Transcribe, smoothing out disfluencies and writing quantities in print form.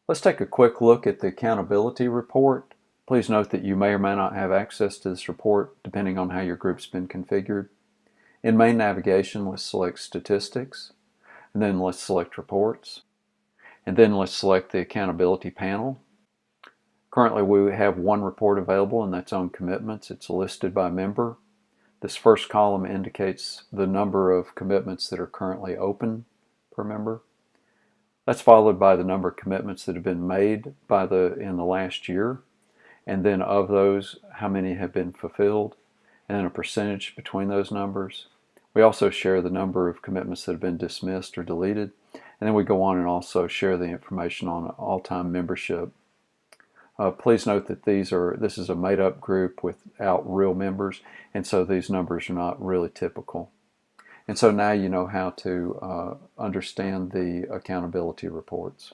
Let's take a quick look at the accountability report. Please note that you may or may not have access to this report depending on how your group's been configured. In main navigation, let's select Statistics, and then let's select Reports, and then let's select the Accountability panel. Currently we have one report available, and that's on commitments. It's listed by member. This first column indicates the number of commitments that are currently open per member. That's followed by the number of commitments that have been made in the last year, and then of those, how many have been fulfilled, and then a percentage between those numbers. We also share the number of commitments that have been dismissed or deleted, and then we go on and also share the information on all-time membership. Please note that this is a made-up group without real members, and so these numbers are not really typical. And so now you know how to understand the accountability reports.